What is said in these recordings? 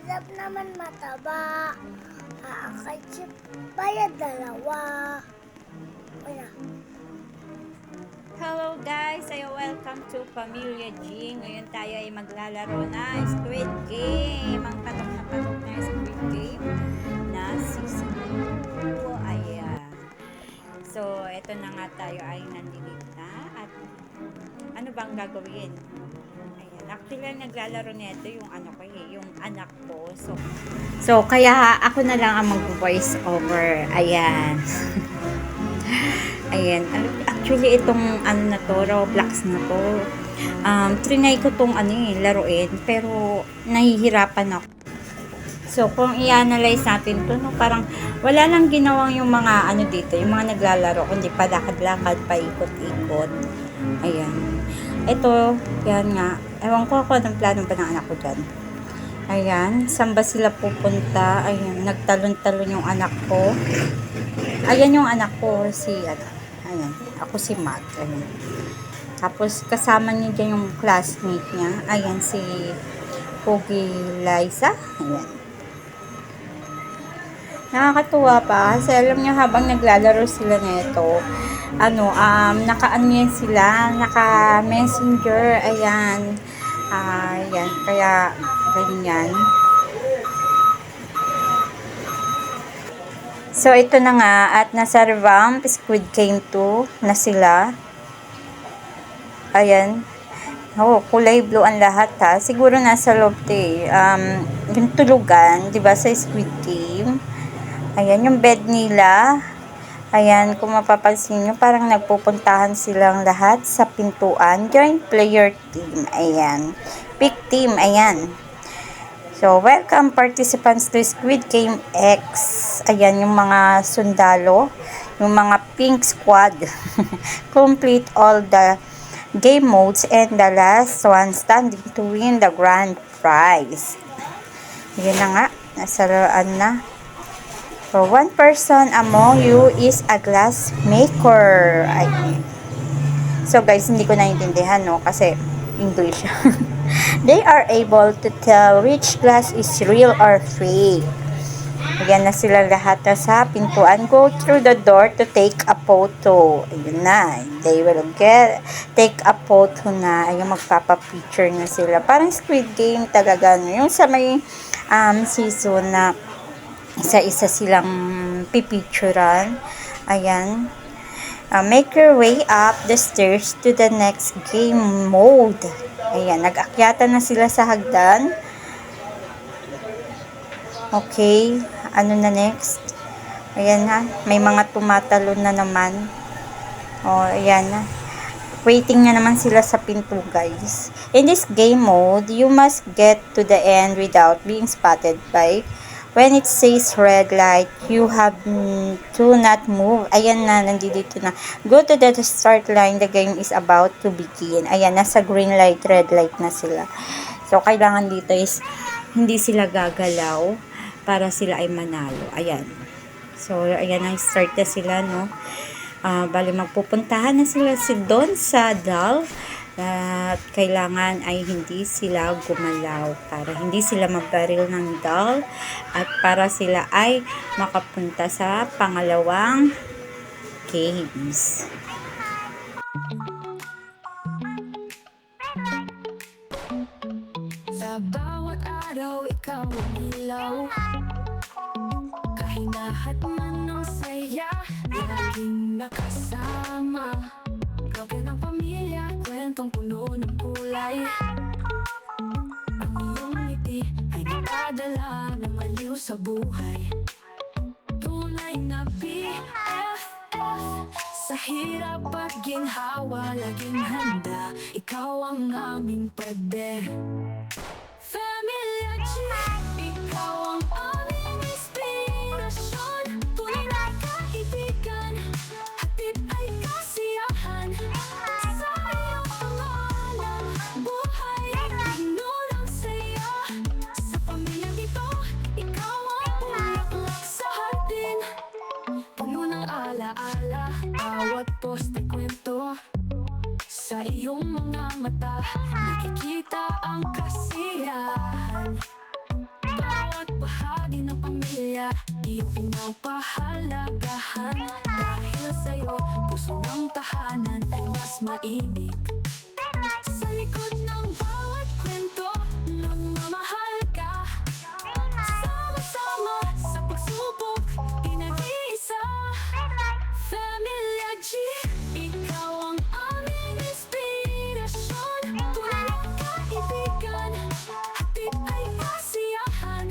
hirap naman mataba. Kakachip bayad dalawa. Wala. Hello guys! Welcome to Pamilya G. Ngayon tayo ay maglalaro na Squid Game. Ang patok na Squid Game na season 2. Ayan. So, ito na nga tayo ay nandinig na. At ano bang gagawin? Ayan. Actually, naglalaro nito yung yung anak ko. So kaya ako na lang ang mag-voice over. Ayan. Ayan. Actually, itong na to, Roblox na to. Trinay ko tong laruin, pero nahihirapan ako. So, kung i-analyze natin to, no, parang wala lang ginawang yung mga dito, yung mga naglalaro, kundi palakad-lakad, paikot-ikot. Ayan. Ito, yan nga. Ewan ko ako ng plano ba ng anak ko dyan. Ayan. Saan ba sila pupunta? Ayan. Nagtalon-talon yung anak ko. Ayan yung anak ko, ayan, ako si Matt. Ayan. Tapos, kasama niya dyan yung classmate niya. Ayan, si Pogi Liza. Ayan. Nakakatuwa pa. Kasi alam niyo, habang naglalaro sila nito, naka-ano sila, naka-messenger. Ayan. Ayan. Kaya, ganyan. So, ito na nga, at nasa revamp Squid Game 2 na sila. Ayan. Kulay blue ang lahat ha. Siguro nasa loob yung tulugan, di ba, sa Squid Game. Ayan, yung bed nila. Ayan, kung mapapansin nyo, parang nagpupuntahan silang lahat sa pintuan. Join player team. Ayan. Pick team. Ayan. So, welcome participants to Squid Game X. Ayan, yung mga sundalo, yung mga pink squad. Complete all the game modes and the last one standing to win the grand prize. Yun na nga, nasa roan na. So, one person among you is a glass maker. Ay. So, guys, hindi ko naiintindihan, no? Kasi English. They are able to tell which glass is real or fake. Ayan na sila lahat na sa pintuan. Go through the door to take a photo. Ayun na. They will take a photo na. Ayun, magpapapicture na sila. Parang Squid Game talaga. Yung sa may season na isa-isa silang pipicturan. Ayan. Make your way up the stairs to the next game mode. Ayan, nag-akyatan na sila sa hagdan. Okay, ano na next? Ayan na, may mga tumatalon na naman. Ayan na. Waiting na naman sila sa pinto, guys. In this game mode, you must get to the end without being spotted by when it says red light, you have to not move. Ayan na, nandito na. Go to the start line. The game is about to begin. Ayan, nasa green light, red light na sila. So, kailangan dito is hindi sila gagalaw para sila ay manalo. Ayan. So, ayan na, start na sila, no? Bali, magpupuntahan na sila doon sa doll. At kailangan ay hindi sila gumalaw para hindi sila magbaril ng doll at para sila ay makapunta sa pangalawang games. Sa bawat araw ikaw ang ilaw, kahinahat man ng saya, laging nakasama. Gawin ng pamilya, kwentong puno ng kulay. Ang iyong ngiti ay nakadala ng aliw sa buhay. Tunay na BFF, sa hirap at ginhawa, laging handa. Ikaw ang aming pwede. Pamilya G, ikaw ang aming inspirasyon. Tunay na kaibigan, hatid ay kasiyahan. Sa iyong pangalan, buhay ay puno ng saya. Sa pamilyang ito, ikaw ang bulaklak sa hardin. Puno ng alaala, bawat poste kwento. Sa iyong mga mata, nakikita ang kasiyahan. kaya ipinapahalagahan. Dahil sa'yo, puso ng tahanan ay mas mainit. Sa likod ng bawat kwento, nagmamahal ka. Sama-sama sa pagsubok, pinag-iisa. Familia G, ikaw ang aming inspirasyon. Tunay na kaibigan, hatid ay kasiyahan.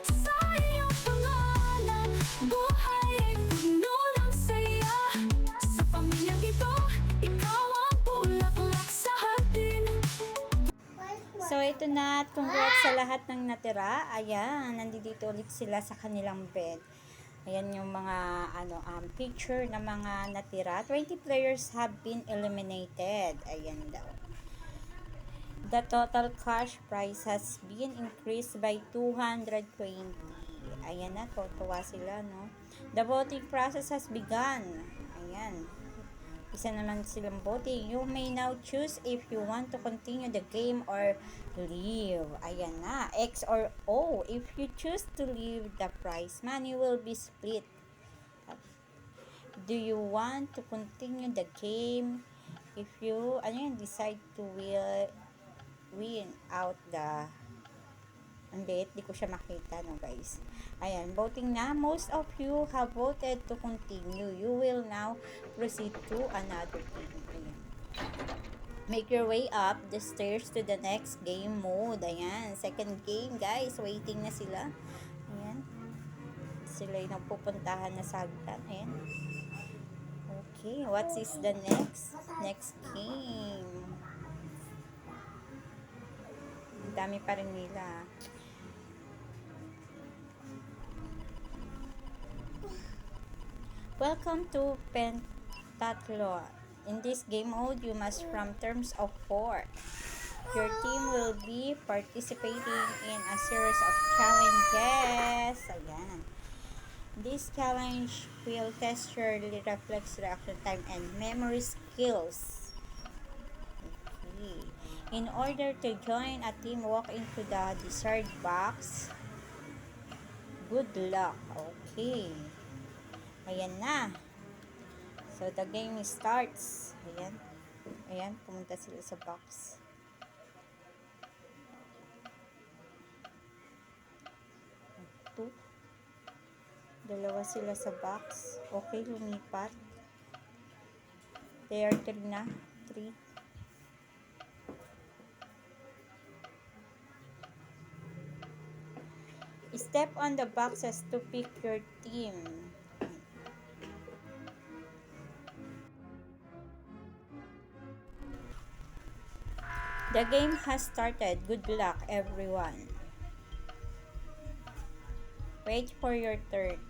Sa iyong pangalan, buhay ay puno ng saya. Sa pamilyang ito, ikaw ang bulaklak sa hardin. So, ito na. At congrats sa lahat ng natira. Ayan, nandito ulit sila sa kanilang bed. Ayan yung mga picture ng mga natira. 20 players have been eliminated. Ayan daw. The total cash prize has been increased by 220. Ayan na, tuwa sila, no? The voting process has begun. Ayan. Isa naman silang voting. You may now choose if you want to continue the game or leave. Ayan na. X or O. If you choose to leave, the prize money will be split. Do you want to continue the game? If you decide to win out the... Hindi ko siya makita, no, guys. Ayan, voting na. Most of you have voted to continue. You will now proceed to another game. Ayan. Make your way up the stairs to the next game mode. Ayan, second game, guys. Waiting na sila. Ayan. Sila yung pupuntahan na sa hagdan. Ayan. Okay, what is the next game? Ang dami pa rin nila. Welcome to Pentathlon. In this game mode, you must from terms of 4. Your team will be participating in a series of challenges. Ayan. This challenge will test your reflex reaction time and memory skills. Okay. In order to join a team, walk into the desired box. Good luck. Okay. Ayan na. So, the game starts. Ayan. Ayan, pumunta sila sa box. Two. Dalawa sila sa box. Okay, lumipat. They are 3 na. 3. Step on the boxes to pick your team. The game has started. Good luck, everyone. Wait for your turn.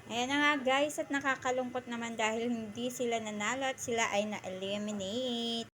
Ayan na nga guys, at nakakalungkot naman dahil hindi sila nanalo at sila ay na-eliminate.